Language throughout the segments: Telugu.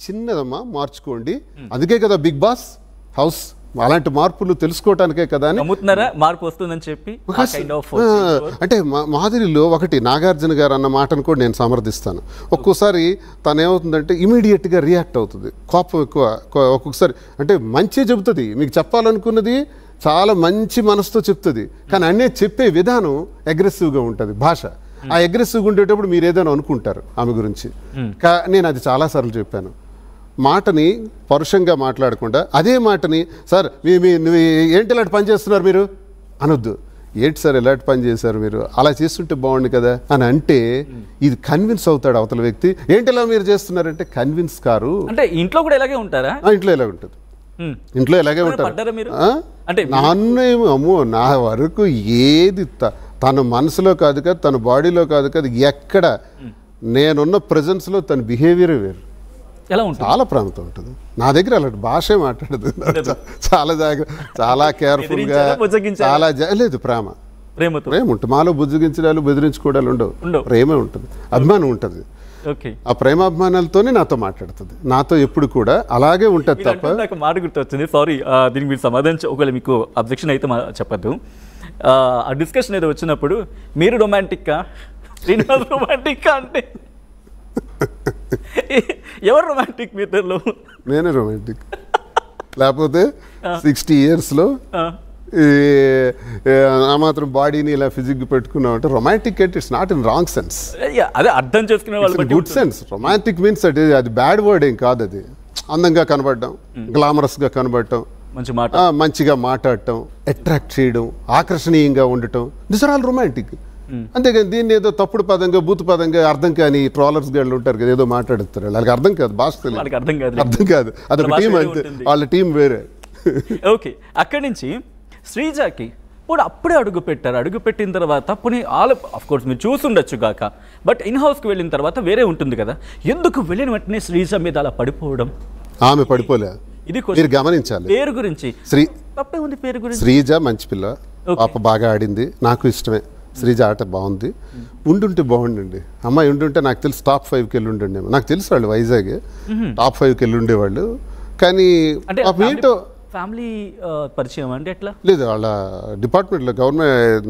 చిన్నదమ్మా మార్చుకోండి. అందుకే కదా బిగ్ బాస్ హౌస్. అలాంటి మార్పులు తెలుసుకోవటానికే కదా అని నమ్ముతున్నారా మార్పు వస్తుందని చెప్పి. అంటే మాధురిలో ఒకటి నాగార్జున గారు అన్న మాటను కూడా నేను సమర్థిస్తాను. ఒక్కోసారి తను ఏమవుతుందంటే ఇమీడియట్గా రియాక్ట్ అవుతుంది, కోపం ఎక్కువ. ఒక్కొక్కసారి అంటే మంచి చెబుతుంది, మీకు చెప్పాలనుకున్నది చాలా మంచి మనసుతో చెప్తుంది, కానీ అన్నీ చెప్పే విధానం అగ్రెసివ్గా ఉంటుంది భాష. ఆ అగ్రెసివ్గా ఉండేటప్పుడు మీరు ఏదైనా అనుకుంటారు ఆమె గురించి. నేను అది చాలాసార్లు చెప్పాను, మాటని పరుషంగా మాట్లాడకుండా అదే మాటని సార్ ఏంటి ఇలాంటి పని చేస్తున్నారు మీరు అనొద్దు. ఏంటి సార్ ఇలాంటి పని చేశారు మీరు, అలా చేస్తుంటే బాగుండు కదా అని అంటే ఇది కన్విన్స్ అవుతాడు అవతల వ్యక్తి. ఏంటి ఇలా మీరు చేస్తున్నారంటే కన్విన్స్ కారు. అంటే ఇంట్లో కూడా ఇలాగే ఉంటారా? ఇంట్లో ఇలా ఉంటుంది, ఇంట్లో ఇలాగే ఉంటారు. నాన్నేమో అమ్మో నా వరకు ఏది తన మనసులో కాదు కదా, తన బాడీలో కాదు కదా, ఎక్కడ నేనున్న ప్రజెన్స్లో తన బిహేవియర్ వేరు, ఎలా ఉంటుంది, చాలా ప్రాంతం ఉంటుంది. నా దగ్గర అలాంటి భాషే మాట్లాడదు, చాలా చాలా కేర్ఫుల్గా, చాలా లేదు ప్రేమ ఉంటుంది మాలో. బుజ్జగించడాలు బెదిరించుకోవడాలు ఉండవు, ప్రేమే ఉంటుంది, అభిమానం ఉంటుంది. ఆ ప్రేమాభిమానాలతోనే నాతో మాట్లాడుతుంది, నాతో ఎప్పుడు కూడా అలాగే ఉంటుంది తప్ప. నాకు మాట గుర్తొచ్చింది, సారీ దీనికి మీరు సమాధానం ఒకవేళ మీకు అబ్జెక్షన్ అయితే చెప్పద్దు. ఆ డిస్కషన్ ఏదో వచ్చినప్పుడు మీరు రొమాంటిక్కా శ్రీనివాస్ రొమాంటిక్కా అంటే ఎవరు రొమాంటిక్ మీ ఇద్దరిలో? నేనే రొమాంటిక్. లేకపోతే 60 yearsలో ఆ మాత్రం బాడీని ఇలా ఫిజిక్ పెట్టుకున్నాం అంటే రొమాంటిక్ అంటే it's not in wrong sense. అదే అర్థం చేసుకునే వాళ్ళు గుడ్ సెన్స్. రొమాంటిక్ మీన్స్ అది బ్యాడ్ వర్డ్ ఏం కాదు. అది అందంగా కనబడటం, గ్లామరస్గా కనబడటం, మంచిగా మాట్లాడటం, అట్రాక్ట్ చేయడం, ఆకర్షణీయంగా ఉండటం, దిస్ ఆర్ ఆల్ రొమాంటిక్. అంతేగాని దీన్ని ఏదో తప్పుడు పదంగా బూతు పదంగా అర్థం కాని ట్రాలర్స్ గళ్ళు ఉంటారు కదా, ఏదో మాట్లాడుతారు, వాళ్ళకి అర్థం కాదు, భాష తెలియదు, అర్థం కాదు. అదొక టీం, అంతే, వాళ్ళ టీం వేరే. ఓకే, అక్కడి నుంచి శ్రీజాకి ఇప్పుడు అప్పుడే అడుగు పెట్టారు. అడుగు పెట్టిన తర్వాత పోనీ ఆఫ్ కోర్స్ మీరు చూసుండొచ్చు కాక, బట్ ఇన్ హౌస్కి వెళ్ళిన తర్వాత వేరే ఉంటుంది కదా, ఎందుకు వెళ్ళిన వెంటనే శ్రీజ మీద అలా పడిపోవడం? ఆమె పడిపోలే, ఇది మీరు గమనించాలి. పేరు గురించి తప్పే ఉంది, పేరు గురించి. శ్రీజ మంచి పిల్ల, పాప బాగా ఆడింది, నాకు ఇష్టమే. శ్రీజ ఆట బాగుంది, ఉండుంటే బాగుండండి అమ్మాయి, ఉండుంటే నాకు తెలిసి టాప్ 5కి వెళ్ళి ఉండండి. నాకు తెలుసు వాళ్ళు వైజాగ్ టాప్ 5కి వెళ్ళి ఉండేవాళ్ళు, కానీ ఏంటో ఫ్యామిలీ పరిచయం అంటే ఎట్లా లేదు. వాళ్ళ డిపార్ట్మెంట్లో గవర్నమెంట్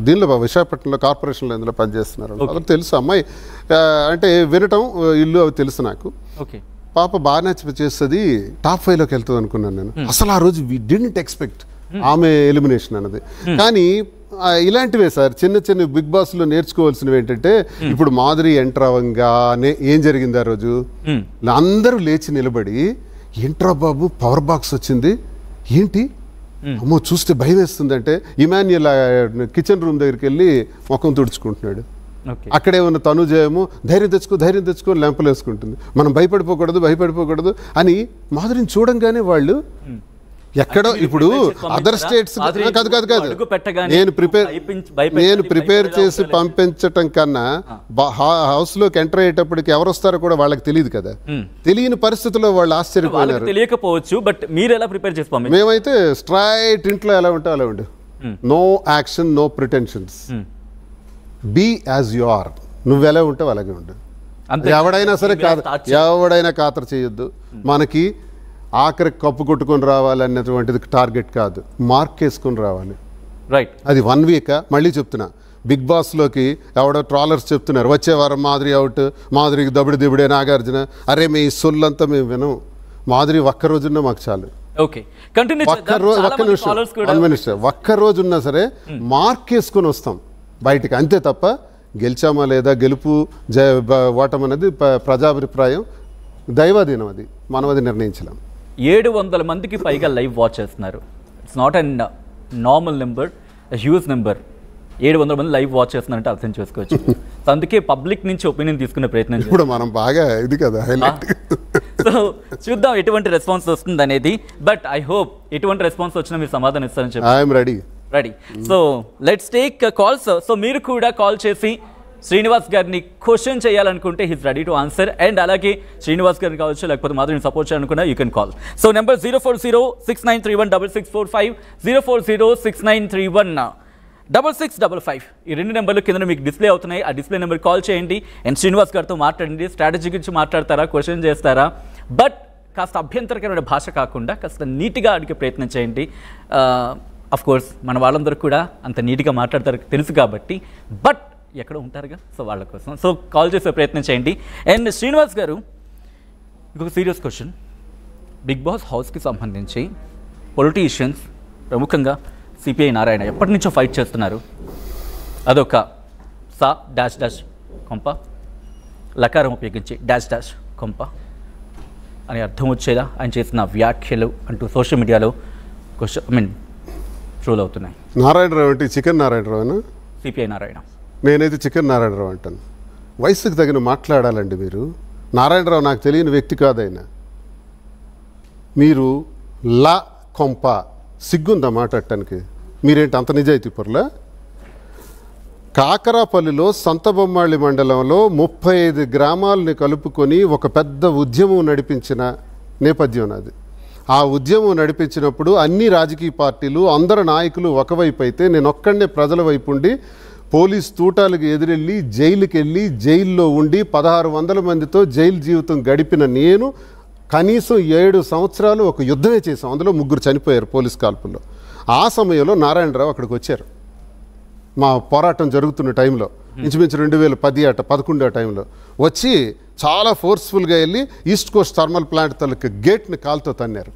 దీనిలో విశాఖపట్నంలో కార్పొరేషన్లో ఇందులో పనిచేస్తున్నారు. వాళ్ళకి తెలుసు అమ్మాయి అంటే వినటం, ఇల్లు అవి తెలుసు నాకు. ఓకే, పాప బాగా చేస్తుంది, టాప్ 5లోకి వెళ్తుంది అనుకున్నాను నేను. అసలు ఆ రోజు వి డిడ్ంట్ ఎక్స్పెక్ట్ ఆమె ఎలిమినేషన్ అన్నది. కానీ ఇలాంటివే సార్ చిన్న చిన్న బిగ్ బాస్లో నేర్చుకోవాల్సినవి ఏంటంటే, ఇప్పుడు మాధురి ఎంటర్ అవ్వగానే ఏం జరిగింది ఆ రోజు, అందరూ లేచి నిలబడి ఏంట్రా బాబు పవర్ బాక్స్ వచ్చింది ఏంటి, అమ్మో చూస్తే భయం వేస్తుందంటే ఇమాన్యుయల్ కిచెన్ రూమ్ దగ్గరికి వెళ్ళి ముఖం తుడుచుకుంటున్నాడు. అక్కడే ఉన్న తనుజేమో ధైర్యం తెచ్చుకో లెంపలు వేసుకుంటుంది. మనం భయపడిపోకూడదు అని మాధురిని చూడంగానే వాళ్ళు ఎక్కడో ఇప్పుడు అదర్ స్టేట్స్ కాదు నేను ప్రిపేర్ చేసి పంపించటం కన్నా హౌస్లోకి ఎంటర్ అయ్యేటప్పటికి ఎవరు వస్తారో కూడా వాళ్ళకి తెలియదు కదా. తెలియని పరిస్థితుల్లో వాళ్ళు ఆశ్చర్యపోయినారు. తెలియకపోవచ్చు, బట్ మీరు ఎలా ప్రిపేర్ చేసి పంపించారు? మేమైతే స్ట్రైట్ ఇంట్లో ఎలా ఉంటే అలా ఉండు, no action, no pretensions, be as you are. నువ్వు ఎలా ఉంటావు అలాగే ఉండు. ఎవడైనా సరే ఎవడైనా ఖాతరు చేయొద్దు. మనకి ఆఖరికి కప్పు కొట్టుకొని రావాలన్నటువంటిది టార్గెట్ కాదు, మార్క్ వేసుకొని రావాలి. రైట్, అది 1 వీక్. మళ్ళీ చెప్తున్నా, బిగ్ బాస్లోకి ఎవడో ట్రాలర్స్ చెప్తున్నారు వచ్చే వారం మాధురి అవుట్, మాధురికి దబిడే నాగార్జున. అరే మీ సొల్లంతా మేము వినం, మాధురి ఒక్కరోజున్నా మాకు చాలు. ఒక్కరోజున్నా సరే మార్క్ వేసుకొని వస్తాం బయటికి, అంతే తప్ప గెలిచామా లేదా, గెలుపు ఓటం అనేది ప్రజాభిప్రాయం, దైవాధీనం, అది మనం అది నిర్ణయించలేం. 700 మందికి పైగా లైవ్ వాచ్ చేస్తున్నారు. It's not and normal number, huge number. 700 మంది లైవ్ వాచ్ చేస్తున్నారంటే అర్థం చేసుకోవచ్చు. అందుకే పబ్లిక్ నుంచి ఒపీనియన్ తీసుకునే ప్రయత్నం ఇప్పుడు మనం బాగా ఇది కదా హైలైట్. సో చూద్దాం ఎటువంటి రెస్పాన్స్ వస్తుంది అనేది. బట్ ఐ హోప్ ఎటువంటి రెస్పాన్స్ వచ్చినా మీరు సమాధానం ఇస్తారని చెప్పి I'm ready. So let's take calls. So మీరు కూడా కాల్ చేసి శ్రీనివాస్ గారిని క్వశ్చన్ చేయాలనుకుంటే he's ready to answer. And అలాగే శ్రీనివాస్ గారిని కావచ్చు, లేకపోతే మాధురిని సపోర్ట్ చేయాలనుకున్నా you can call. So number 04069316645, 0406931 6655 ఈ 2 నెంబర్లు కింద మీకు డిస్ప్లే అవుతున్నాయి. ఆ డిస్ప్లే నెంబర్ కాల్ చేయండి. అండ్ శ్రీనివాస్ గారితో మాట్లాడండి. స్ట్రాటజీ గురించి మాట్లాడతారా, క్వశ్చన్ చేస్తారా, బట్ కాస్త అభ్యంతరకరమైన భాష కాకుండా కాస్త నీట్గా అడిగే ప్రయత్నం చేయండి. అఫ్ కోర్స్ మన వాళ్ళందరూ కూడా అంత నీట్గా మాట్లాడతారు తెలుసు కాబట్టి, బట్ ఎక్కడ ఉంటారుగా, సో వాళ్ళ కోసం సో కాల్ చేసే ప్రయత్నం చేయండి. అండ్ శ్రీనివాస్ గారు, ఇంకొక సీరియస్ క్వశ్చన్. బిగ్ బాస్ హౌస్కి సంబంధించి పొలిటీషియన్స్ ప్రముఖంగా సిపిఐ నారాయణ ఎప్పటి నుంచో ఫైట్ చేస్తున్నారు. అదొక సా డాష్ డాష్ కొంప, లకారం ఉపయోగించి డాష్ డాష్ కొంప అని అర్థం వచ్చేలా ఆయన చేసిన వ్యాఖ్యలు అంటూ సోషల్ మీడియాలో ట్రోల్ అవుతున్నాయి. నారాయణరావు అంటే చికెన్ నారాయణరావునా? సిపిఐ నారాయణ. నేనైతే చికెన్ నారాయణరావు అంటాను. వయసుకు తగిన మాట్లాడాలండి మీరు. నారాయణరావు నాకు తెలియని వ్యక్తి కాదైనా. మీరు లా కొంప సిగ్గుందా మాట్లాడటానికి? మీరేంటి అంత నిజాయితీ పొరలా? కాకరాపల్లిలో సంతబొమ్మాళి మండలంలో 35 గ్రామాలని కలుపుకొని ఒక పెద్ద ఉద్యమం నడిపించిన నేపథ్యం నాది. ఆ ఉద్యమం నడిపించినప్పుడు అన్ని రాజకీయ పార్టీలు అందరు నాయకులు ఒకవైపు అయితే నేను ఒక్కడనే ప్రజల వైపు ఉండి పోలీస్ తూటాలకు ఎదురెళ్ళి జైలుకి వెళ్ళి జైల్లో ఉండి 1600 మందితో జైలు జీవితం గడిపిన నేను కనీసం 7 సంవత్సరాలు ఒక యుద్ధమే చేశాం. అందులో 3 చనిపోయారు పోలీస్ కాల్పుల్లో. ఆ సమయంలో నారాయణరావు అక్కడికి వచ్చారు. మా పోరాటం జరుగుతున్న టైంలో ఇంచుమించు 2010 అట 11 టైంలో వచ్చి చాలా ఫోర్స్ఫుల్గా వెళ్ళి ఈస్ట్ కోస్ట్ థర్మల్ ప్లాంట్ తలకి గేట్ని కాలుతో తన్నారు.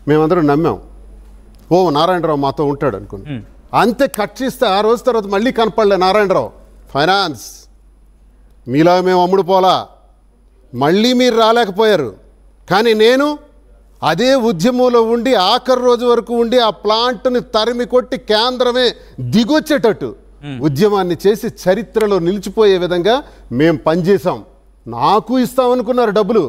మేమందరం నమ్మాం, ఓ నారాయణరావు మాతో ఉంటాడు అనుకుని. అంతే కట్ చేస్తే ఆ రోజు తర్వాత మళ్ళీ కనపడలే నారాయణరావు. ఫైనాన్స్ మీలా మేము అమ్ముడు పోలా, మళ్ళీ మీరు రాలేకపోయారు. కానీ నేను అదే ఉద్యమంలో ఉండి ఆఖరి రోజు వరకు ఉండి ఆ ప్లాంట్ని తరిమి కొట్టి కేంద్రమే దిగొచ్చేటట్టు ఉద్యమాన్ని చేసి చరిత్రలో నిలిచిపోయే విధంగా మేము పనిచేసాం. నాకు ఇస్తామనుకున్నారు డబ్బులు.